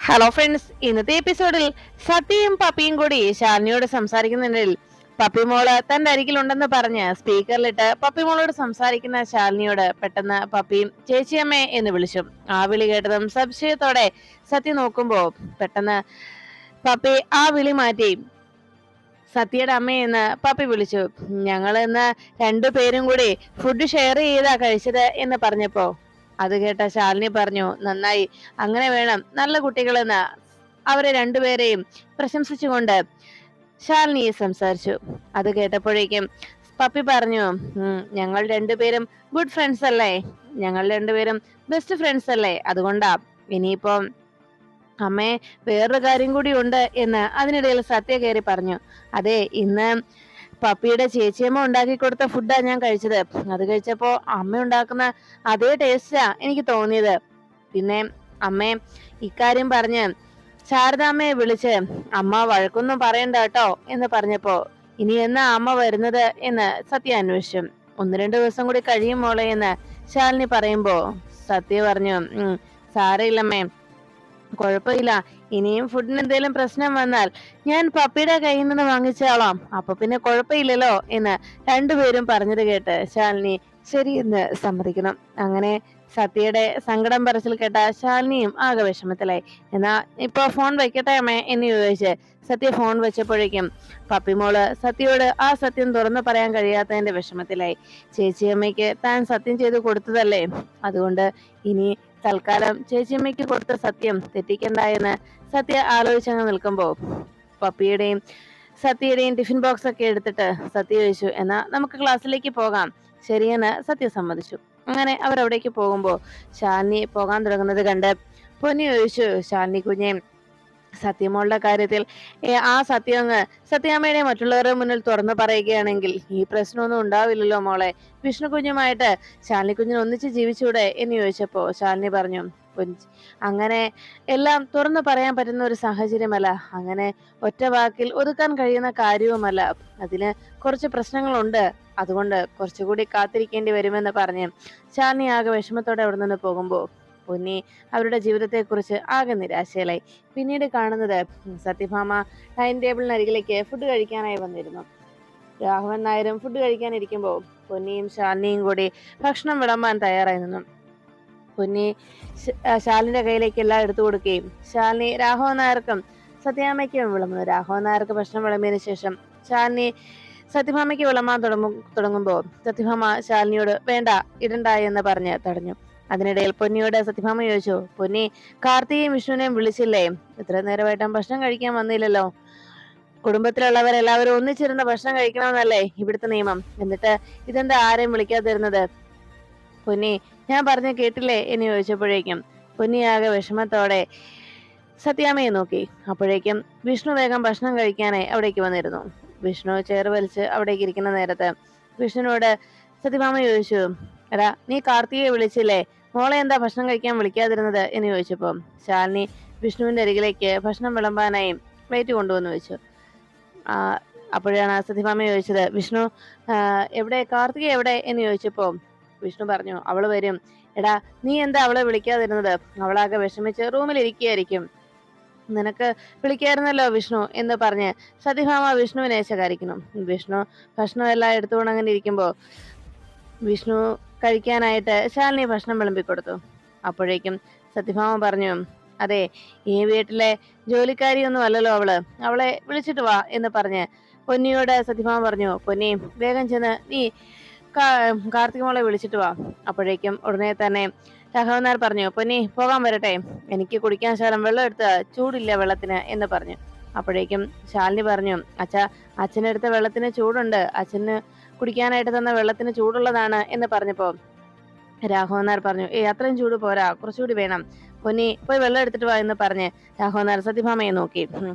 Hello friends, ഇന്നത്തെ എപ്പിസോഡിൽ സത്യയും പപ്പിയും കൂടി ശാലിനിയോട് സംസാരിക്കുന്നുണ്ടെങ്കിൽ പപ്പിമോള് തന്റെ അരികിലുണ്ടെന്ന് പറഞ്ഞ് സ്പീക്കറിലിട്ട് പപ്പിമോളോട് സംസാരിക്കുന്ന ശാലിനിയോട് പെട്ടെന്ന് പപ്പിയും ചേച്ചിയമ്മേ എന്ന് വിളിച്ചു. ആ വിളി കേട്ടതും സംശയത്തോടെ സത്യ നോക്കുമ്പോ പെട്ടെന്ന് പപ്പി ആ വിളി മാറ്റി സത്യയുടെ അമ്മയെന്ന് പപ്പി വിളിച്ചു. ഞങ്ങൾ ഇന്ന് രണ്ടുപേരും കൂടി ഫുഡ് ഷെയർ ചെയ്താ കഴിച്ചത് എന്ന് പറഞ്ഞപ്പോ അത് കേട്ട ശാലിനി പറഞ്ഞു, നന്നായി, അങ്ങനെ വേണം, നല്ല കുട്ടികളെന്ന് അവരെ രണ്ടുപേരെയും പ്രശംസിച്ചുകൊണ്ട് ശാലിനി സംസാരിച്ചു. അത് കേട്ടപ്പോഴേക്കും പപ്പി പറഞ്ഞു, ഞങ്ങൾ രണ്ടുപേരും ഗുഡ് ഫ്രണ്ട്സ് അല്ലേ, ഞങ്ങൾ രണ്ടുപേരും ബെസ്റ്റ് ഫ്രണ്ട്സ് അല്ലേ, അതുകൊണ്ടാ. ഇനിയിപ്പം അമ്മേ, വേറൊരു കാര്യം കൂടി ഉണ്ട് എന്ന് അതിനിടയിൽ സത്യ കയറി പറഞ്ഞു. അതെ, ഇന്ന് പപ്പിയുടെ ചേച്ചിയമ്മ ഉണ്ടാക്കി കൊടുത്ത ഫുഡാ ഞാൻ കഴിച്ചത്. അത് കഴിച്ചപ്പോ അമ്മ ഉണ്ടാക്കുന്ന അതേ ടേസ്റ്റാ എനിക്ക് തോന്നിയത്. പിന്നെ അമ്മേ, ഇക്കാര്യം പറഞ്ഞ് ശാരദാമ്മയെ വിളിച്ച് അമ്മ വഴക്കൊന്നും പറയണ്ട കേട്ടോ എന്ന് പറഞ്ഞപ്പോ ഇനി എന്നാ അമ്മ വരുന്നത് എന്ന് സത്യ അന്വേഷിച്ചു. 1-2 ദിവസം കൂടി കഴിയും മോളെ എന്ന് ശാലിനി പറയുമ്പോ സത്യ പറഞ്ഞു, സാരയില്ലമ്മേ, കുഴപ്പമില്ല, ഇനിയും ഫുഡിന് എന്തെങ്കിലും പ്രശ്നം വന്നാൽ ഞാൻ പപ്പിയുടെ കയ്യിൽ നിന്ന് വാങ്ങിച്ചോളാം, അപ്പൊ പിന്നെ കുഴപ്പമില്ലല്ലോ എന്ന് രണ്ടുപേരും പറഞ്ഞത് കേട്ട് ശാലിനി ശരിയെന്ന് സമ്മതിക്കണം. അങ്ങനെ സത്യയുടെ സങ്കടം പറച്ചിൽ കേട്ട ശാലിനിയും ആകെ വിഷമത്തിലായി. എന്നാ ഇപ്പൊ ഫോൺ വെക്കട്ടെ അമ്മേ എന്ന് ചോദിച്ച് സത്യ ഫോൺ വെച്ചപ്പോഴേക്കും പപ്പിമോള് സത്യയോട് ആ സത്യം തുറന്നു പറയാൻ കഴിയാത്തതിന്റെ വിഷമത്തിലായി. ചേച്ചിയമ്മയ്ക്ക് താൻ സത്യം ചെയ്ത് കൊടുത്തതല്ലേ, അതുകൊണ്ട് ഇനി തൽക്കാലം ചേച്ചിയമ്മയ്ക്ക് കൊടുത്ത സത്യം തെറ്റിക്കണ്ട എന്ന് സത്യ ആലോചിച്ചങ്ങ് നിൽക്കുമ്പോ പപ്പിയുടെയും സത്യയുടെയും ടിഫിൻ ബോക്സ് ഒക്കെ എടുത്തിട്ട് സത്യ ചോദിച്ചു, എന്നാ നമുക്ക് ക്ലാസ്സിലേക്ക് പോകാം. ശരിയെന്ന് സത്യ സമ്മതിച്ചു. അങ്ങനെ അവരവിടേക്ക് പോകുമ്പോ ശാലിനി പോകാൻ തുടങ്ങുന്നത് കണ്ട് പൊന്നി ചോദിച്ചു, ശാലിനി കുഞ്ഞെ, സത്യമോളുടെ കാര്യത്തിൽ ആ സത്യം അങ്ങ് സത്യാമ്മയുടെ മറ്റുള്ളവരുടെ മുന്നിൽ തുറന്നു പറയുകയാണെങ്കിൽ ഈ പ്രശ്നമൊന്നും ഉണ്ടാവില്ലല്ലോ മോളെ. വിഷ്ണു കുഞ്ഞുമായിട്ട് ശാലിനി കുഞ്ഞിന് ഒന്നിച്ച് ജീവിച്ചൂടെ എന്ന് ചോദിച്ചപ്പോ ശാലിനി പറഞ്ഞു, അങ്ങനെ എല്ലാം തുറന്നു പറയാൻ പറ്റുന്ന ഒരു സാഹചര്യമല്ല, അങ്ങനെ ഒറ്റ വാക്കിൽ ഒതുക്കാൻ കഴിയുന്ന കാര്യവുമല്ല, അതിന് കുറച്ച് പ്രശ്നങ്ങളുണ്ട്, അതുകൊണ്ട് കുറച്ചുകൂടി കാത്തിരിക്കേണ്ടി വരുമെന്ന് പറഞ്ഞ് ശാലിനി ആകെ വിഷമത്തോടെ അവിടെ നിന്ന് പോകുമ്പോ പൊന്നി അവരുടെ ജീവിതത്തെക്കുറിച്ച് ആകെ നിരാശയിലായി. പിന്നീട് കാണുന്നത് സത്യഭാമ ഡൈനിങ് ടേബിളിനരികിലേക്ക് ഫുഡ് കഴിക്കാനായി വന്നിരുന്നു. രാഘവൻ നായരും ഫുഡ് കഴിക്കാനിരിക്കുമ്പോൾ പൊന്നിയും ശാലിനിയും കൂടി ഭക്ഷണം വിളമ്പാൻ തയ്യാറായി നിന്നു. പൊന്നി ശാലിന്റെ കയ്യിലേക്ക് എല്ലാം എടുത്തു കൊടുക്കുകയും ശാലിനി രാഘവൻ നായർക്കും സത്യാമ്മയ്ക്കും വിളമ്പുന്നു. രാഘവൻ നായർക്ക് ഭക്ഷണം വിളമ്പിയതിനു ശേഷം ശാലിനി സത്യഭാമയ്ക്ക് വിളമ്പാൻ തുടങ്ങുമ്പോൾ സത്യഭാമ ശാലിനിയോട് വേണ്ട, ഇടണ്ട എന്ന് പറഞ്ഞ് തടഞ്ഞു. അതിനിടയിൽ പൊന്നിയോട് സത്യഭാമ ചോദിച്ചു, പൊന്നി, കാർത്തികയും വിഷ്ണുവിനെയും വിളിച്ചില്ലേ? ഇത്ര നേരമായിട്ടും ഭക്ഷണം കഴിക്കാൻ വന്നില്ലല്ലോ. കുടുംബത്തിലുള്ളവരെല്ലാവരും ഒന്നിച്ചിരുന്ന് ഭക്ഷണം കഴിക്കണമെന്നല്ലേ ഇവിടുത്തെ നിയമം, എന്നിട്ട് ഇതെന്താ ആരെയും വിളിക്കാതിരുന്നത്? പൊന്നി, ഞാൻ പറഞ്ഞ കേട്ടില്ലേ എന്ന് ചോദിച്ചപ്പോഴേക്കും പൊന്നിയാകെ വിഷമത്തോടെ സത്യാമ്മയെ നോക്കി. അപ്പോഴേക്കും വിഷ്ണു വേഗം ഭക്ഷണം കഴിക്കാനായി അവിടേക്ക് വന്നിരുന്നു. വിഷ്ണു ചേർ വലിച്ച് അവിടേക്ക് ഇരിക്കുന്ന നേരത്ത് വിഷ്ണുവിനോട് സത്യഭാമ ചോദിച്ചു, എടാ, നീ കാർത്തികയെ വിളിച്ചില്ലേ? മോളെ എന്താ ഭക്ഷണം കഴിക്കാൻ വിളിക്കാതിരുന്നത് എന്ന് ചോദിച്ചപ്പോ ശാലിനി വിഷ്ണുവിന്റെ അരികിലേക്ക് ഭക്ഷണം വിളമ്പാനായി പ്ലേറ്റ് കൊണ്ടുവന്ന് വെച്ചു. അപ്പോഴാണ് സത്യഭാമ ചോദിച്ചത്, വിഷ്ണു എവിടെ, കാർത്തിക എവിടെ എന്ന് ചോദിച്ചപ്പോ വിഷ്ണു പറഞ്ഞു, അവള് വരും. എടാ, നീ എന്താ അവളെ വിളിക്കാതിരുന്നത്? അവളാകെ വിഷമിച്ച് റൂമിൽ ഇരിക്കുകയായിരിക്കും, നിനക്ക് വിളിക്കായിരുന്നല്ലോ വിഷ്ണു എന്ന് പറഞ്ഞ് സത്യഭാമ വിഷ്ണുവിനെ ശകാരിക്കുന്നു. വിഷ്ണു ഭക്ഷണമെല്ലാം എടുത്തുകൊണ്ട് അങ്ങനെ ഇരിക്കുമ്പോ വിഷ്ണു കഴിക്കാനായിട്ട് ശാലിനി ഭക്ഷണം വിളമ്പിക്കൊടുത്തു. അപ്പോഴേക്കും സത്യഭാമ പറഞ്ഞു, അതെ, ഈ വീട്ടിലെ ജോലിക്കാരിയൊന്നും അല്ലല്ലോ അവളെ വിളിച്ചിട്ട് വാ എന്ന് പറഞ്ഞ് പൊന്നിയോട് സത്യഭാമ പറഞ്ഞു, പൊന്നി, വേഗം ചെന്ന് നീ കാർത്തിക മോളെ വിളിച്ചിട്ട് വാ. അപ്പോഴേക്കും ഉടനെ തന്നെ രാഘവനാർ പറഞ്ഞു, പൊന്നി, പോകാൻ വരട്ടെ, എനിക്ക് കുടിക്കാൻ ശകലം വെള്ളം എടുത്ത്, ചൂടില്ല വെള്ളത്തിന് എന്ന് പറഞ്ഞു. അപ്പോഴേക്കും ശാലിനി പറഞ്ഞു, അച്ഛനെടുത്ത വെള്ളത്തിന് ചൂടുണ്ട്, അച്ഛന് കുടിക്കാനായിട്ട് തന്ന വെള്ളത്തിന് ചൂടുള്ളതാണ് എന്ന് പറഞ്ഞപ്പോ രാഘവനാർ പറഞ്ഞു, അത്രയും ചൂട് പോരാ, കുറച്ചുകൂടി വേണം, പൊന്നി പോയി വെള്ളം എടുത്തിട്ട് വാ എന്ന് പറഞ്ഞ് രാഘവനാർ സത്യഭാമയെ നോക്കി.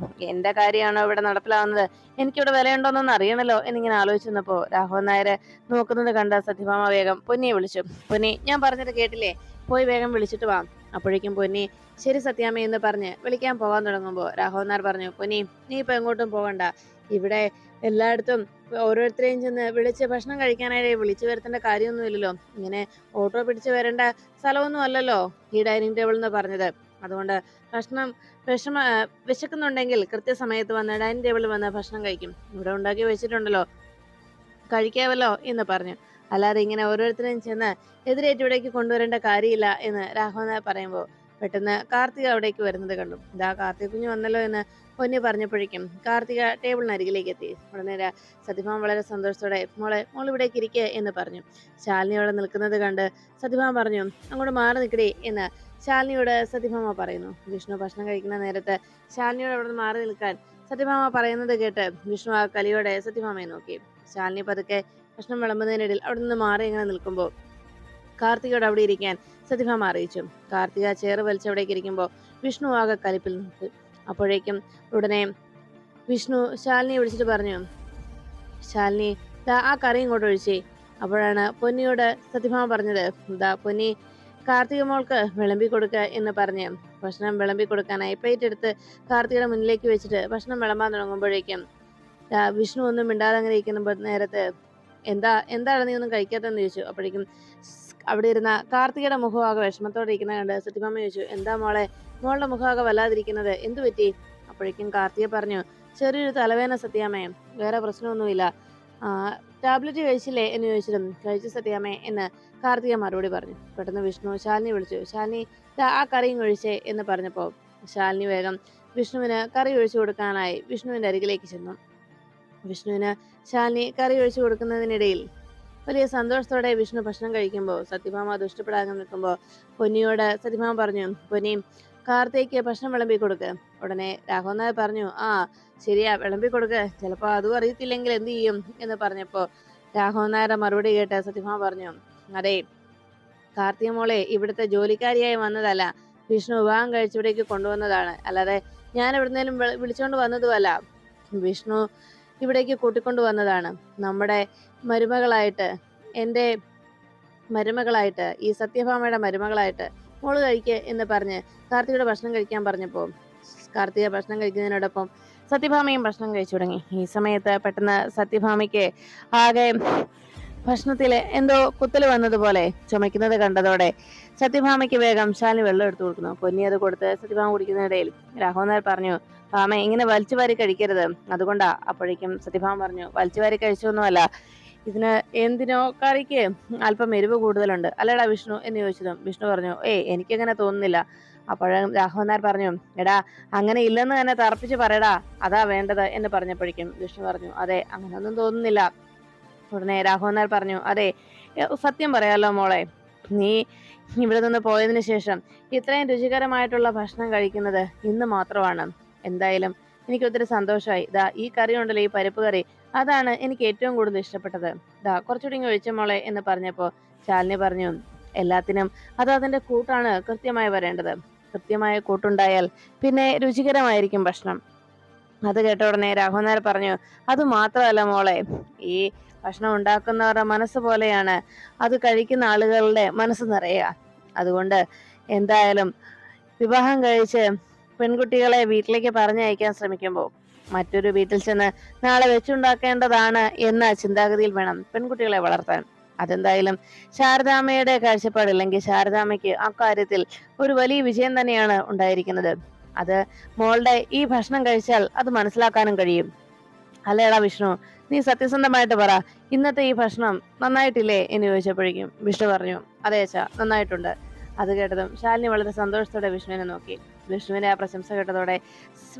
എന്റെ കാര്യമാണോ ഇവിടെ നടപ്പിലാവുന്നത്? എനിക്കിവിടെ വിലയുണ്ടോന്നൊന്ന് അറിയണല്ലോ എന്നിങ്ങനെ ആലോചിച്ചപ്പോ രാഘവൻ നായര് നോക്കുന്നത് കണ്ട സത്യഭാമ വേഗം പൊന്നിയെ വിളിച്ചു. പൊന്നി, ഞാൻ പറഞ്ഞത് കേട്ടില്ലേ, പോയി വേഗം വിളിച്ചിട്ട് വാ. അപ്പോഴേക്കും പൊന്നി ശരി സത്യാമ്മ എന്ന് പറഞ്ഞ് വിളിക്കാൻ പോകാൻ തുടങ്ങുമ്പോ രാഘവൻ നായർ പറഞ്ഞു, പൊന്നി, നീ ഇപ്പൊ എങ്ങോട്ടും പോകണ്ട, ഇവിടെ എല്ലായിടത്തും ഓരോരുത്തരെയും ചെന്ന് വിളിച്ച് ഭക്ഷണം കഴിക്കാനായി വിളിച്ചു വരുത്തേണ്ട കാര്യമൊന്നുമില്ലല്ലോ, ഇങ്ങനെ ഓട്ടോ പിടിച്ച് വരേണ്ട സ്ഥലമൊന്നും അല്ലല്ലോ ഈ ഡൈനിങ് ടേബിൾ എന്ന് പറഞ്ഞത്, അതുകൊണ്ട് ഭക്ഷണം വിശക്കുന്നുണ്ടെങ്കിൽ കൃത്യസമയത്ത് വന്ന് ഡൈനിങ് ടേബിളിൽ വന്ന് ഭക്ഷണം കഴിക്കും. ഇവിടെ ഉണ്ടാക്കി വെച്ചിട്ടുണ്ടല്ലോ, കഴിക്കാമല്ലോ എന്ന് പറഞ്ഞു. അല്ലാതെ ഇങ്ങനെ ഓരോരുത്തരെയും ചെന്ന് എതിരേറ്റ് ഇവിടേക്ക് കൊണ്ടുവരേണ്ട കാര്യമില്ല എന്ന് രാഘവൻ നായർ പറയുമ്പോൾ പെട്ടെന്ന് കാർത്തിക അവിടേക്ക് വരുന്നത് കണ്ടു. ഇതാ കാർത്തിക കുഞ്ഞ് വന്നല്ലോ എന്ന് പൊന്നി പറഞ്ഞപ്പോഴേക്കും കാർത്തിക ടേബിളിനരികിലേക്ക് എത്തി. ഉടനെ സത്യഭാമ വളരെ സന്തോഷത്തോടെ മോൾ ഇവിടേക്ക് ഇരിക്കുക എന്ന് പറഞ്ഞു. ശാലിനി അവിടെ നിൽക്കുന്നത് കണ്ട് സത്യഭാമ പറഞ്ഞു, അങ്ങോട്ട് മാറി നിൽക്കടേ എന്ന് ശാലിനിയോട് സത്യഭാമ പറയുന്നു. വിഷ്ണു ഭക്ഷണം കഴിക്കുന്ന നേരത്ത് ശാലിനിയോട് അവിടെ നിന്ന് മാറി നിൽക്കാൻ സത്യഭാമ പറയുന്നത് കേട്ട് വിഷ്ണു ആ കലിയോടെ സത്യഭാമയെ നോക്കി. ശാലിനി പതുക്കെ ഭക്ഷണം വിളമ്പുന്നതിനിടയിൽ അവിടെ നിന്ന് മാറി ഇങ്ങനെ നിൽക്കുമ്പോൾ കാർത്തികയോട് അവിടെ ഇരിക്കാൻ സത്യഭാമ അറിയിച്ചു. കാർത്തിക ചേറ് വലിച്ചവിടേക്ക് ഇരിക്കുമ്പോൾ വിഷ്ണു ആകെ കലിപ്പിൽ നിൽക്കും. അപ്പോഴേക്കും ഉടനെ വിഷ്ണു ശാലിനിയെ വിളിച്ചിട്ട് പറഞ്ഞു, ശാലിനി ദാ ആ കറി ഇങ്ങോട്ട് ഒഴിച്ചേ. അപ്പോഴാണ് പൊന്നിയോട് സത്യഭാമ പറഞ്ഞത്, ദാ പൊന്നി കാർത്തിക മോൾക്ക് വിളമ്പി കൊടുക്കുക എന്ന് പറഞ്ഞ് ഭക്ഷണം വിളമ്പി കൊടുക്കാനായി പ്ലേറ്റ് എടുത്ത് കാർത്തികയുടെ മുന്നിലേക്ക് വെച്ചിട്ട് ഭക്ഷണം വിളമ്പാൻ തുടങ്ങുമ്പോഴേക്കും വിഷ്ണു ഒന്നും മിണ്ടാതെ അങ്ങനെ ഇരിക്കുന്ന നേരത്ത് എന്താണ് നീ ഒന്നും കഴിക്കാത്തെന്ന് ചോദിച്ചു. അപ്പോഴേക്കും അവിടെ ഇരുന്ന കാർത്തികയുടെ മുഖമാകെ വിഷമത്തോടെ ഇരിക്കുന്ന കണ്ട് സത്യഭാമ ചോദിച്ചു, എന്താ മോളുടെ മുഖമാകെ വല്ലാതിരിക്കുന്നത്, എന്തു പറ്റി? അപ്പോഴേക്കും കാർത്തിക പറഞ്ഞു, ചെറിയൊരു തലവേദന സത്യാമേ, വേറെ പ്രശ്നമൊന്നുമില്ല. ടാബ്ലറ്റ് കഴിച്ചില്ലേ എന്ന് ചോദിച്ചിട്ടും കഴിച്ചു സത്യാമേ എന്ന് കാർത്തിക മറുപടി പറഞ്ഞു. പെട്ടെന്ന് വിഷ്ണു ശാലിനി വിളിച്ചു. ശാലിനി ആ കറിയും ഒഴിച്ചേ എന്ന് പറഞ്ഞപ്പോൾ ശാലിനി വേഗം വിഷ്ണുവിന് കറി ഒഴിച്ചു കൊടുക്കാനായി വിഷ്ണുവിന്റെ അരികിലേക്ക് ചെന്നു. വിഷ്ണുവിന് ശാലിനി കറി ഒഴിച്ചു കൊടുക്കുന്നതിനിടയിൽ വലിയ സന്തോഷത്തോടെ വിഷ്ണു ഭക്ഷണം കഴിക്കുമ്പോൾ സത്യഭാമ ദുഷ്ടപ്പെടാതെ നിൽക്കുമ്പോൾ പൊന്നിയോട് സത്യഭാമ പറഞ്ഞു, പൊന്നിയും കാർത്തികയ്ക്ക് ഭക്ഷണം വിളമ്പി കൊടുക്ക്. ഉടനെ രാഘവൻ നായർ പറഞ്ഞു, ആ ശരിയാ, വിളമ്പി കൊടുക്ക്, ചിലപ്പോൾ അതും അറിയത്തില്ലെങ്കിൽ എന്ത് ചെയ്യും എന്ന് പറഞ്ഞപ്പോൾ രാഘവൻ നായരുടെ മറുപടി കേട്ട് സത്യഭാമ പറഞ്ഞു, അതെ, കാർത്തിക മോളെ ഇവിടുത്തെ ജോലിക്കാരിയായി വന്നതല്ല, വിഷ്ണു വിവാഹം കഴിച്ചിവിടേക്ക് കൊണ്ടുവന്നതാണ്. അല്ലാതെ ഞാൻ എവിടുന്നേലും വിളിച്ചോണ്ട് വന്നതുമല്ല. വിഷ്ണു ഇവിടേക്ക് കൂട്ടിക്കൊണ്ടു വന്നതാണ്. നമ്മുടെ മരുമകളായിട്ട്, എൻ്റെ മരുമകളായിട്ട്, ഈ സത്യഭാമയുടെ മരുമകളായിട്ട് മോള് കഴിക്കുക എന്ന് പറഞ്ഞ് കാർത്തികയുടെ ഭക്ഷണം കഴിക്കാൻ പറഞ്ഞപ്പോൾ കാർത്തിക ഭക്ഷണം കഴിക്കുന്നതിനോടൊപ്പം സത്യഭാമയും ഭക്ഷണം കഴിച്ചു തുടങ്ങി. ഈ സമയത്ത് പെട്ടെന്ന് സത്യഭാമയ്ക്ക് ആകെ ഭക്ഷണത്തിൽ എന്തോ കുത്തൽ വന്നതുപോലെ ചുമയ്ക്കുന്നത് കണ്ടതോടെ സത്യഭാമയ്ക്ക് വേഗം ശാലിനി വെള്ളം എടുത്തു കൊടുക്കുന്നു. പൊന്നി അത് കൊടുത്ത് സത്യഭാമ കുടിക്കുന്നതിനിടയിൽ രാഘവൻ നായർ പറഞ്ഞു, ഭാമ ഇങ്ങനെ വലിച്ചു വാരി കഴിക്കരുത്, അതുകൊണ്ടാ. അപ്പോഴേക്കും സത്യഭാമ പറഞ്ഞു, വലിച്ചു വാരി കഴിച്ചൊന്നുമല്ല, ഇതിന് എന്തിനോ കറിക്ക് അല്പം എരിവ് കൂടുതലുണ്ട് അല്ലേടാ വിഷ്ണു എന്ന് ചോദിച്ചതും വിഷ്ണു പറഞ്ഞു, എനിക്കങ്ങനെ തോന്നുന്നില്ല. അപ്പോഴും രാഘവൻ നായർ പറഞ്ഞു, എടാ അങ്ങനെ ഇല്ലെന്ന് തന്നെ തറപ്പിച്ച് പറയടാ, അതാ വേണ്ടത് എന്ന് പറഞ്ഞപ്പോഴേക്കും വിഷ്ണു പറഞ്ഞു, അതെ, അങ്ങനെയൊന്നും തോന്നുന്നില്ല. ഉടനെ രാഘവൻ നായർ പറഞ്ഞു, അതെ, സത്യം പറയാലോ മോളെ, നീ ഇവിടെ നിന്ന് പോയതിനു ശേഷം ഇത്രയും രുചികരമായിട്ടുള്ള ഭക്ഷണം കഴിക്കുന്നത് ഇന്ന് മാത്രമാണ്. എന്തായാലും എനിക്ക് ഒത്തിരി സന്തോഷമായി. ഈ കറി ഉണ്ടല്ലോ, ഈ പരിപ്പ് കറി, അതാണ് എനിക്ക് ഏറ്റവും കൂടുതൽ ഇഷ്ടപ്പെട്ടത്. കുറച്ചുകൂടി ഇങ്ങ് ഒഴിച്ച മോളെ എന്ന് പറഞ്ഞപ്പോ ശാലിനി പറഞ്ഞു, എല്ലാത്തിനും അത് അതിന്റെ കൂട്ടാണ് കൃത്യമായി വരേണ്ടത്. കൃത്യമായ കൂട്ടുണ്ടായാൽ പിന്നെ രുചികരമായിരിക്കും ഭക്ഷണം. അത് കേട്ട ഉടനെ രാഘവൻ നായർ പറഞ്ഞു, അത് മാത്രമല്ല മോളെ, ഈ ഭക്ഷണം ഉണ്ടാക്കുന്നവരുടെ മനസ്സ് പോലെയാണ് അത് കഴിക്കുന്ന ആളുകളുടെ മനസ്സ് നിറയുക. അതുകൊണ്ട് എന്തായാലും വിവാഹം കഴിച്ച് പെൺകുട്ടികളെ വീട്ടിലേക്ക് പറഞ്ഞയക്കാൻ ശ്രമിക്കുമ്പോൾ മറ്റൊരു വീട്ടിൽ ചെന്ന് നാളെ വെച്ചുണ്ടാക്കേണ്ടതാണ് എന്ന ചിന്താഗതിയിൽ വേണം പെൺകുട്ടികളെ വളർത്താൻ. അതെന്തായാലും ശാരദാമ്മയുടെ കാഴ്ചപ്പാടില്ലെങ്കിൽ ശാരദാമ്മയ്ക്ക് അക്കാര്യത്തിൽ ഒരു വലിയ വിജയം തന്നെയാണ് ഉണ്ടായിരിക്കുന്നത്. അത് മോളുടെ ഈ ഭക്ഷണം കഴിച്ചാൽ അത് മനസ്സിലാക്കാനും കഴിയും. അല്ലേടാ വിഷ്ണു, നീ സത്യസന്ധമായിട്ട് പറ, ഇന്നത്തെ ഈ ഭക്ഷണം നന്നായിട്ടില്ലേ എന്ന് ചോദിച്ചപ്പോഴേക്കും വിഷ്ണു പറഞ്ഞു, അതെ അച്ഛാ, നന്നായിട്ടുണ്ട്. അത് കേട്ടതും ശാലിനി വളരെ സന്തോഷത്തോടെ വിഷ്ണുവിനെ നോക്കി. വിഷ്ണുവിന്റെ ആ പ്രശംസ കേട്ടതോടെ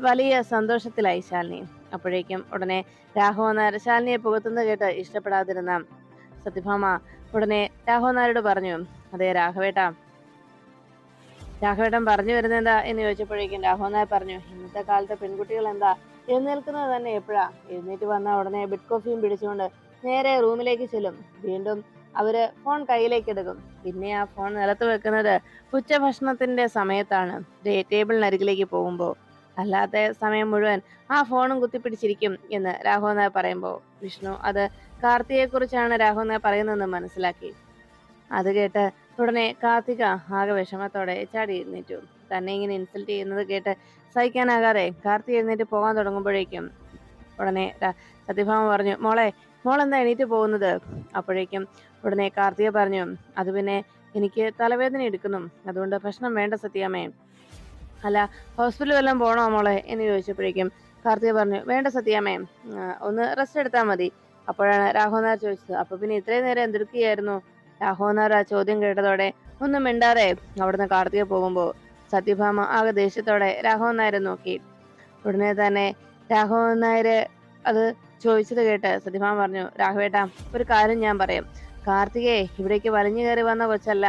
വലിയ സന്തോഷത്തിലായി ശാലിനി. അപ്പോഴേക്കും ഉടനെ രാഘവൻ നായർ ശാലിനിയെ പുകത്തുന്നത് കേട്ട് ഇഷ്ടപ്പെടാതിരുന്ന സത്യഭാമ ഉടനെ രാഘവൻ നായരോട് പറഞ്ഞു, അതെ രാഘവേട്ടൻ പറഞ്ഞു വരുന്നത് എന്താ എന്ന് ചോദിച്ചപ്പോഴേക്കും രാഘവൻ നായർ പറഞ്ഞു, ഇന്നത്തെ കാലത്തെ പെൺകുട്ടികൾ എന്താ എഴുന്നേൽക്കുന്നത് തന്നെ എപ്പോഴാ, എഴുന്നേറ്റ് വന്ന ഉടനെ ബെഡ് കോഫിയും പിടിച്ചുകൊണ്ട് നേരെ റൂമിലേക്ക് ചെല്ലും. വീണ്ടും അവര് ഫോൺ കയ്യിലേക്ക് എടുക്കും. പിന്നെ ആ ഫോൺ നിലത്ത് വെക്കുന്നത് ഉച്ചഭക്ഷണത്തിന്റെ സമയത്താണ്, ടേബിളിനരികിലേക്ക് പോകുമ്പോൾ. അല്ലാത്ത സമയം മുഴുവൻ ആ ഫോണും കുത്തിപ്പിടിച്ചിരിക്കും എന്ന് രാഘവൻ നായർ പറയുമ്പോൾ വിഷ്ണു അത് കാർത്തികയെ കുറിച്ചാണ് രാഘവൻ നായർ പറയുന്നതെന്ന് മനസ്സിലാക്കി. അത് കേട്ട് ഉടനെ കാർത്തിക ആകെ വിഷമത്തോടെ ചാടി എഴുന്നേറ്റു. തന്നെ ഇങ്ങനെ ഇൻസൾട്ട് ചെയ്യുന്നത് കേട്ട് സഹിക്കാനാകാതെ കാർത്തിക എഴുന്നേറ്റ് പോകാൻ തുടങ്ങുമ്പോഴേക്കും ഉടനെ സത്യഭാമ പറഞ്ഞു, മോളെന്താ എണീറ്റ് പോകുന്നത്? അപ്പോഴേക്കും ഉടനെ കാർത്തിക പറഞ്ഞു, അത് പിന്നെ എനിക്ക് തലവേദന എടുക്കുന്നു, അതുകൊണ്ട് ഭക്ഷണം വേണ്ട സത്യാമ്മേ. അല്ല, ഹോസ്പിറ്റലിൽ വല്ലതും പോണോ മോളെ എന്ന് ചോദിച്ചപ്പോഴേക്കും കാർത്തിക പറഞ്ഞു, വേണ്ട സത്യാമ്മേ, ഒന്ന് റെസ്റ്റ് എടുത്താൽ മതി. അപ്പോഴാണ് രാഘവൻ നായർ ചോദിച്ചത്, അപ്പൊ പിന്നെ ഇത്രയും നേരം എന്തെടുക്കുകയായിരുന്നു? രാഘവൻ നായർ ആ ചോദ്യം കേട്ടതോടെ ഒന്നും മിണ്ടാതെ അവിടുന്ന് കാർത്തിക പോകുമ്പോ സത്യഭാമ ആകെ ദേഷ്യത്തോടെ രാഘവൻ നായരെ നോക്കി. ഉടനെ തന്നെ രാഘവൻ നായര് അത് ചോദിച്ചത് കേട്ട് സത്യഭാമ പറഞ്ഞു, രാഘവേട്ടാ, ഒരു കാര്യം ഞാൻ പറയാം. കാർത്തികയെ ഇവിടേക്ക് വലിഞ്ഞു കയറി വന്ന കൊച്ചല്ല.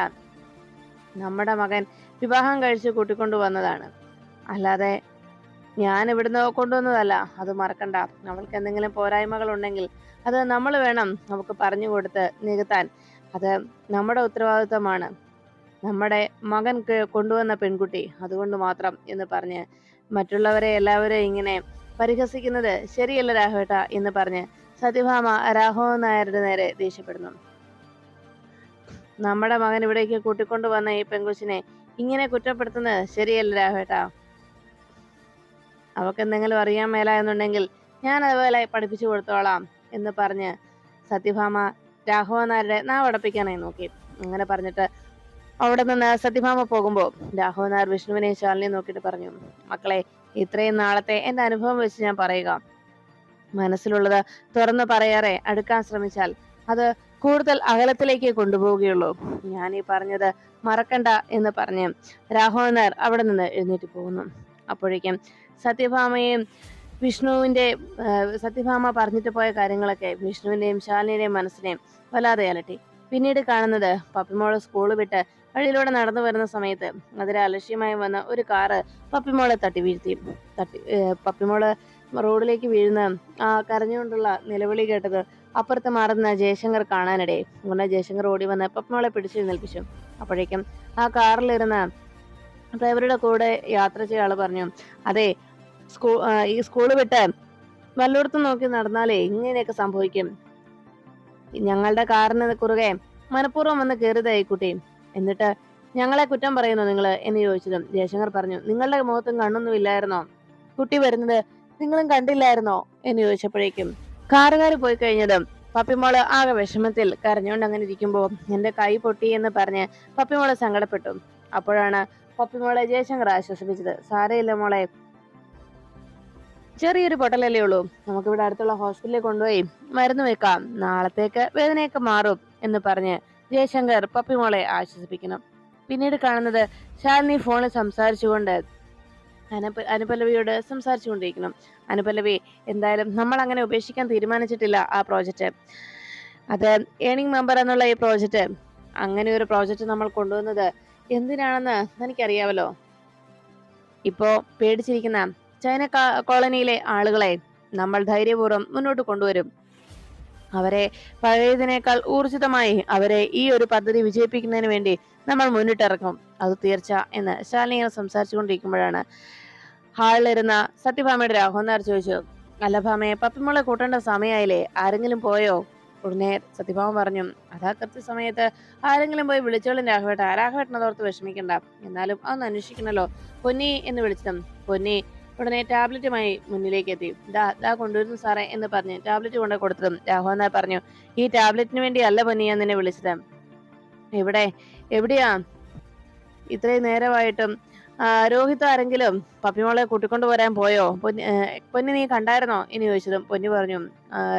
നമ്മുടെ മകൻ വിവാഹം കഴിച്ച് കൂട്ടിക്കൊണ്ടു വന്നതാണ്. അല്ലാതെ ഞാൻ ഇവിടുന്ന് കൊണ്ടുവന്നതല്ല. അത് മറക്കണ്ട. അവൾക്ക് എന്തെങ്കിലും പോരായ്മകൾ ഉണ്ടെങ്കിൽ അത് നമ്മൾ വേണം നമുക്ക് പറഞ്ഞു കൊടുത്ത് നികത്താൻ. അത് നമ്മുടെ ഉത്തരവാദിത്വമാണ്. നമ്മുടെ മകൻ കൊണ്ടുവന്ന പെൺകുട്ടി, അതുകൊണ്ട് മാത്രം എന്ന് പറഞ്ഞ് മറ്റുള്ളവരെ എല്ലാവരെയും ഇങ്ങനെ പരിഹസിക്കുന്നത് ശരിയല്ല രാഘവേട്ട എന്ന് പറഞ്ഞ് സത്യഭാമ രാഘവൻ നായരുടെ നേരെ ദേഷ്യപ്പെടുന്നു. നമ്മുടെ മകൻ ഇവിടേക്ക് കൂട്ടിക്കൊണ്ടു വന്ന ഈ പെൺകൊച്ചിനെ ഇങ്ങനെ കുറ്റപ്പെടുത്തുന്നത് ശരിയല്ല രാഘവേട്ട. അവൾക്ക് എന്തെങ്കിലും അറിയാൻ മേല എന്നുണ്ടെങ്കിൽ ഞാൻ അതുപോലെ പഠിപ്പിച്ചു കൊടുത്തോളാം എന്ന് പറഞ്ഞ് സത്യഭാമ രാഘവൻ നായരുടെ നാവടപ്പിക്കാനായി നോക്കി. അങ്ങനെ പറഞ്ഞിട്ട് അവിടെ നിന്ന് സത്യഭാമ പോകുമ്പോൾ രാഘവൻ നായർ വിഷ്ണുവിനെയും ശാലിനെയും നോക്കിയിട്ട് പറഞ്ഞു, മക്കളെ, ഇത്രയും നാളത്തെ എന്റെ അനുഭവം വെച്ച് ഞാൻ പറയുക, മനസ്സിലുള്ളത് തുറന്നു പറയാറെ അടുക്കാൻ ശ്രമിച്ചാൽ അത് കൂടുതൽ അകലത്തിലേക്ക് കൊണ്ടുപോവുകയുള്ളൂ. ഞാൻ ഈ പറഞ്ഞത് മറക്കണ്ട എന്ന് പറഞ്ഞ് രാഘവൻ നായർ അവിടെ നിന്ന് എഴുന്നേറ്റ് പോകുന്നു. അപ്പോഴേക്കും സത്യഭാമയും സത്യഭാമ പറഞ്ഞിട്ട് പോയ കാര്യങ്ങളൊക്കെ വിഷ്ണുവിന്റെയും ശാലിനിയുടെയും മനസ്സിനെയും വല്ലാതെ അലട്ടി. പിന്നീട് കാണുന്നത് പപ്പിമോള് സ്കൂള് വിട്ട് വഴിയിലൂടെ നടന്നു വരുന്ന സമയത്ത് അതിലെ അലക്ഷ്യമായി വന്ന ഒരു കാറ് പപ്പിമോളെ പപ്പിമോള് റോഡിലേക്ക് വീഴുന്ന ആ കരഞ്ഞുകൊണ്ടുള്ള നിലവിളി കേട്ടത് അപ്പുറത്ത് മാറുന്ന ജയശങ്കർ കാണാനിടെ. ഉടനെ ജയശങ്കർ ഓടി വന്ന് പപ്പിമോളെ പിടിച്ചെഴുന്നേൽപ്പിച്ചു. അപ്പോഴേക്കും ആ കാറിലിരുന്ന ഡ്രൈവറുടെ കൂടെ യാത്ര ചെയ്യ ആള് പറഞ്ഞു, അതെ, ഈ സ്കൂള് വിട്ട് വല്ലയിടത്തും നോക്കി നടന്നാലേ ഇങ്ങനെയൊക്കെ സംഭവിക്കും. ഞങ്ങളുടെ കാറിന് കുറുകെ മനഃപൂർവ്വം വന്ന് കയറിയതായി കുട്ടി, എന്നിട്ട് ഞങ്ങളെ കുറ്റം പറയുന്നു നിങ്ങൾ എന്ന് ചോദിച്ചതും ജയശങ്കർ പറഞ്ഞു, നിങ്ങളുടെ മുഖത്തും കണ്ണൊന്നും ഇല്ലായിരുന്നോ? കുട്ടി വരുന്നത് നിങ്ങളും കണ്ടില്ലായിരുന്നോ എന്ന് ചോദിച്ചപ്പോഴേക്കും കാറുകാര് പോയി കഴിഞ്ഞതും പപ്പിമോള് ആകെ വിഷമത്തിൽ കരഞ്ഞുകൊണ്ട് അങ്ങനെ ഇരിക്കുമ്പോ എന്റെ കൈ പൊട്ടി എന്ന് പറഞ്ഞ് പപ്പിമോള് സങ്കടപ്പെട്ടു. അപ്പോഴാണ് പപ്പിമോളെ ജയശങ്കർ ആശ്വസിപ്പിച്ചത്, സാരയില്ല മോളെ, ചെറിയൊരു പൊട്ടലല്ലേ ഉള്ളൂ, നമുക്കിവിടെ അടുത്തുള്ള ഹോസ്പിറ്റലിൽ കൊണ്ടുപോയി മരുന്ന് വെക്കാം, നാളത്തേക്ക് വേദനയൊക്കെ മാറും എന്ന് പറഞ്ഞ് ജയശങ്കർ പപ്പിമോളെ ആശ്വസിപ്പിക്കണം. പിന്നീട് കാണുന്നത് ശാലിനി ഫോണിൽ സംസാരിച്ചുകൊണ്ട് അനുപല്ലവിയോട് സംസാരിച്ചുകൊണ്ടിരിക്കണം. അനുപല്ലവി, എന്തായാലും നമ്മൾ അങ്ങനെ ഉപേക്ഷിക്കാൻ തീരുമാനിച്ചിട്ടില്ല ആ പ്രോജക്റ്റ്. അത് ഏണിംഗ് മെമ്പർ എന്നുള്ള ഈ പ്രോജക്റ്റ്, അങ്ങനെ ഒരു പ്രോജക്റ്റ് നമ്മൾ കൊണ്ടുവന്നത് എന്തിനാണെന്ന് എനിക്കറിയാമല്ലോ. ഇപ്പോ പേടിച്ചിരിക്കുന്ന ചൈന കോളനിയിലെ ആളുകളെ നമ്മൾ ധൈര്യപൂർവ്വം മുന്നോട്ട് കൊണ്ടുവരും. അവരെ പഴയതിനേക്കാൾ ഊർജിതമായി അവരെ ഈ ഒരു പദ്ധതി വിജയിപ്പിക്കുന്നതിന് വേണ്ടി നമ്മൾ മുന്നിട്ടിറക്കും, അത് തീർച്ച എന്ന് ശാലിനി സംസാരിച്ചുകൊണ്ടിരിക്കുമ്പോഴാണ് ഹാളിലിരുന്ന സത്യഭാമയുടെ രാഘവൻ നായർ ചോദിച്ചു, അല്ല ഭാമയെ, പപ്പിമോളെ കൂട്ടേണ്ട സമയമായില്ലേ, ആരെങ്കിലും പോയോ? ഉടനെ സത്യഭാമ പറഞ്ഞു, അതാ കൃത്യസമയത്ത് ആരെങ്കിലും പോയി വിളിച്ചോളും രാഘവേട്ടനതോർത്ത് വിഷമിക്കണ്ട, എന്നാലും അതൊന്ന് അന്വേഷിക്കണല്ലോ. പൊന്നി എന്ന് വിളിച്ചതും പൊന്നി ഉടനെ ടാബ്ലറ്റുമായി മുന്നിലേക്ക് എത്തി. ദാ കൊണ്ടുവരുന്നു സാറേ എന്ന് പറഞ്ഞ് ടാബ്ലറ്റ് കൊണ്ട് കൊടുത്തതും രാഘവൻ നായർ പറഞ്ഞു, ഈ ടാബ്ലറ്റിന് വേണ്ടി അല്ല പൊന്നി ഞാൻ നിന്നെ വിളിച്ചത്. എവിടെയാ ഇത്രയും നേരമായിട്ടും രോഹിത് ആരെങ്കിലും പപ്പിമോളെ കൂട്ടിക്കൊണ്ടു വരാൻ പോയോ? പൊന്നി നീ കണ്ടായിരുന്നോ എന്ന് ചോദിച്ചതും പൊന്നി പറഞ്ഞു,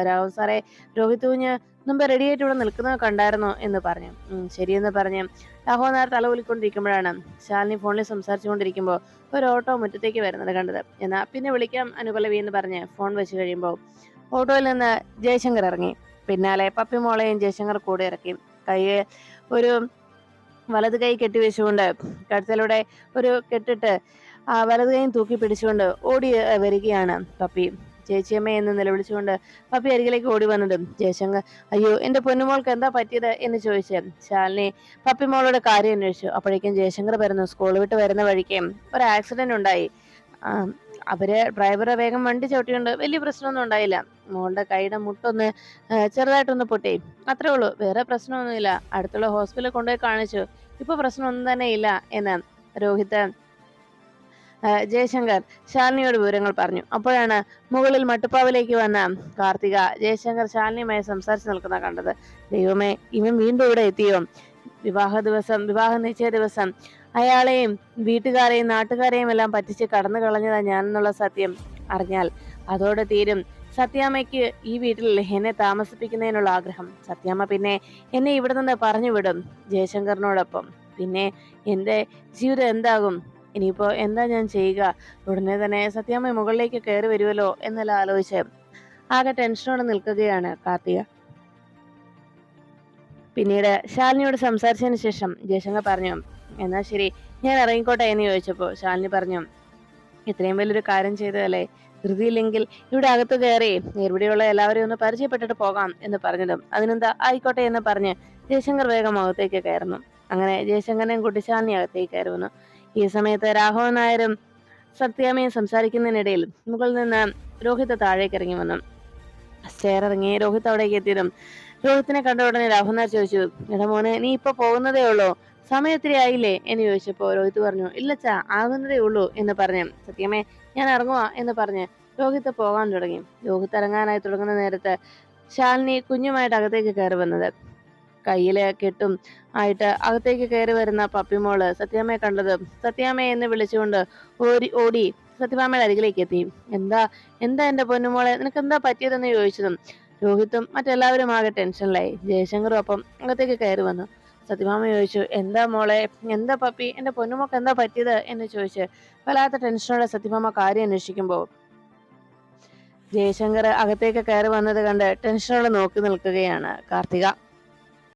രാഘവൻ സാറേ, രോഹിത് കുഞ്ഞ് മുമ്പ് റെഡിയായിട്ട് ഇവിടെ നിൽക്കുന്നത് കണ്ടായിരുന്നോ എന്ന് പറഞ്ഞു. ശരിയെന്ന് പറഞ്ഞ് രാഘവൻ നായർ തലകുലിക്കൊണ്ടിരിക്കുമ്പോഴാണ് ശാലിനി ഫോണിൽ സംസാരിച്ചുകൊണ്ടിരിക്കുമ്പോൾ ഒരു ഓട്ടോ മുറ്റത്തേക്ക് വരുന്നത് കണ്ടത്. എന്നാ പിന്നെ വിളിക്കാം അനുപല്ലവി എന്ന് പറഞ്ഞ് ഫോൺ വെച്ച് കഴിയുമ്പോൾ ഓട്ടോയിൽ നിന്ന് ജയശങ്കർ ഇറങ്ങി. പിന്നാലെ പപ്പിമോളെയും ജയശങ്കർ കൂടെ ഇറക്കി. കൈയെ ഒരു വലത് കൈ കെട്ടിവെച്ചുകൊണ്ട് കഴുത്തിലൂടെ ഒരു കെട്ടിട്ട് വലത് കൈയും തൂക്കി പിടിച്ചുകൊണ്ട് ഓടി വരികയാണ് പപ്പി. ചേച്ചിയമ്മ എന്ന് നിലവിളിച്ചുകൊണ്ട് പപ്പി അരികിലേക്ക് ഓടി വന്നതും ജയശങ്കർ, അയ്യോ എന്റെ പൊന്നുമോൾക്ക് എന്താ പറ്റിയത് എന്ന് ചോദിച്ച് ശാലിനി പപ്പിമോളോട് കാര്യം അന്വേഷിച്ചു. അപ്പോഴേക്കും ജയശങ്കർ വരുന്നു. സ്കൂൾ വിട്ട് വരുന്ന വഴിക്ക് ഒരു ആക്സിഡന്റ് ഉണ്ടായി. അവര് ഡ്രൈവറെ വേഗം വണ്ടി ചവിട്ടിയുണ്ട്, വലിയ പ്രശ്നമൊന്നും ഉണ്ടായില്ല. മോളുടെ കൈയുടെ മുട്ടൊന്ന് ചെറുതായിട്ടൊന്ന് പൊട്ടി, അത്രേ ഉള്ളൂ, വേറെ പ്രശ്നമൊന്നുമില്ല. അടുത്തുള്ള ഹോസ്പിറ്റലിൽ കൊണ്ടുപോയി കാണിച്ചു, ഇപ്പൊ പ്രശ്നമൊന്നും തന്നെ ഇല്ല എന്ന് രോഹിത് ജയശങ്കർ ശാലിനിയോട് വിവരങ്ങൾ പറഞ്ഞു. അപ്പോഴാണ് മുകളിൽ മട്ടുപ്പാവിലേക്ക് വന്ന കാർത്തിക ജയശങ്കർ ശാലിനിയുമായി സംസാരിച്ചു നിൽക്കുന്ന കണ്ടത്. ദൈവമേ, ഇവൻ വീണ്ടും ഇവിടെ എത്തിയോ? വിവാഹ നിശ്ചയ ദിവസം അയാളെയും വീട്ടുകാരെയും നാട്ടുകാരെയും എല്ലാം പറ്റിച്ച് കടന്നു കളഞ്ഞതാ ഞാനെന്നുള്ള സത്യം അറിഞ്ഞാൽ അതോടെ തീരും സത്യാമ്മയ്ക്ക് ഈ വീട്ടിൽ എന്നെ താമസിപ്പിക്കുന്നതിനുള്ള ആഗ്രഹം. സത്യാമ്മ പിന്നെ എന്നെ ഇവിടെ നിന്ന് പറഞ്ഞു വിടും ജയശങ്കറിനോടൊപ്പം. പിന്നെ എന്റെ ജീവിതം എന്താകും? ഇനിയിപ്പോ എന്താ ഞാൻ ചെയ്യുക? ഉടനെ തന്നെ സത്യാമ്മ മുകളിലേക്ക് കയറി വരുമല്ലോ എന്നെല്ലാം ആലോചിച്ച് ആകെ ടെൻഷനോടെ നിൽക്കുകയാണ് കാർത്തിക. പിന്നീട് ശാലിനിയോട് സംസാരിച്ചതിന് ശേഷം ജയശങ്കർ പറഞ്ഞു, എന്നാ ശരി ഞാൻ ഇറങ്ങിക്കോട്ടെ എന്ന് ചോദിച്ചപ്പോൾ ശാലിനി പറഞ്ഞു, ഇത്രയും വലിയൊരു കാര്യം ചെയ്തതല്ലേ, ധൃതിയില്ലെങ്കിൽ ഇവിടെ അകത്ത് കയറി ഇവിടെയുള്ള എല്ലാവരെയും ഒന്ന് പരിചയപ്പെട്ടിട്ട് പോകാം എന്ന് പറഞ്ഞതും അതിനെന്താ ആയിക്കോട്ടെ എന്ന് പറഞ്ഞ് ജയശങ്കർ വേഗം അകത്തേക്ക് കയറുന്നു. അങ്ങനെ ജയശങ്കറിനെയും കൂട്ടി ശാലിനി അകത്തേക്ക് കയറുന്നു. ഈ സമയത്ത് രാഘവൻ നായരും സത്യാമ്മയും സംസാരിക്കുന്നതിനിടയിൽ മുകളിൽ നിന്ന് രോഹിത് താഴേക്ക് ഇറങ്ങി വന്നു. സ്റ്റെയർ ഇറങ്ങി രോഹിത് അവിടേക്ക് എത്തിയതും രോഹിത്തിനെ കണ്ട ഉടനെ രാഘവൻ നായർ ചോദിച്ചു, എടാ മോനെ നീ ഇപ്പൊ പോകുന്നതേ ഉള്ളൂ, സമയം ഒത്തിരി ആയില്ലേ എന്ന് ചോദിച്ചപ്പോ രോഹിത് പറഞ്ഞു, ഇല്ലച്ചാ ആകുന്നതേ ഉള്ളൂ എന്ന് പറഞ്ഞു. സത്യമേ ഞാൻ ഇറങ്ങുവാ എന്ന് പറഞ്ഞ് രോഹിത്ത് പോകാൻ തുടങ്ങി. രോഹിത്ത് ഇറങ്ങാനായി തുടങ്ങുന്ന നേരത്ത് ശാലിനി കുഞ്ഞുമായിട്ട് അകത്തേക്ക് കയറി വന്നത്. കയ്യില് കെട്ടും ആയിട്ട് അകത്തേക്ക് കയറി വരുന്ന പപ്പിമോള് സത്യാമ്മയെ കണ്ടത് സത്യാമ്മയെ എന്ന് വിളിച്ചുകൊണ്ട് ഓടി സത്യഭാമയുടെ അരികിലേക്ക് എത്തി. എന്താ എന്താ എന്റെ പൊന്നുമോളെ, നിനക്ക് എന്താ പറ്റിയതെന്ന് ചോദിച്ചതും രോഹിത്തും മറ്റെല്ലാവരും ആകെ ടെൻഷനിലായി. ജയശങ്കറും ഒപ്പം അകത്തേക്ക് കയറി വന്നു. സത്യഭാമ ചോദിച്ചു, എന്താ മോളെ, എന്താ പപ്പി, എന്റെ പൊന്നുമോക്ക് എന്താ പറ്റിയത് എന്ന് ചോദിച്ച് വല്ലാത്ത ടെൻഷനോടെ സത്യഭാമ കാര്യം അന്വേഷിക്കുമ്പോ ജയശങ്കർ അകത്തേക്ക് കയറി വന്നത് കണ്ട് ടെൻഷനോടെ നോക്കി നിൽക്കുകയാണ് കാർത്തിക.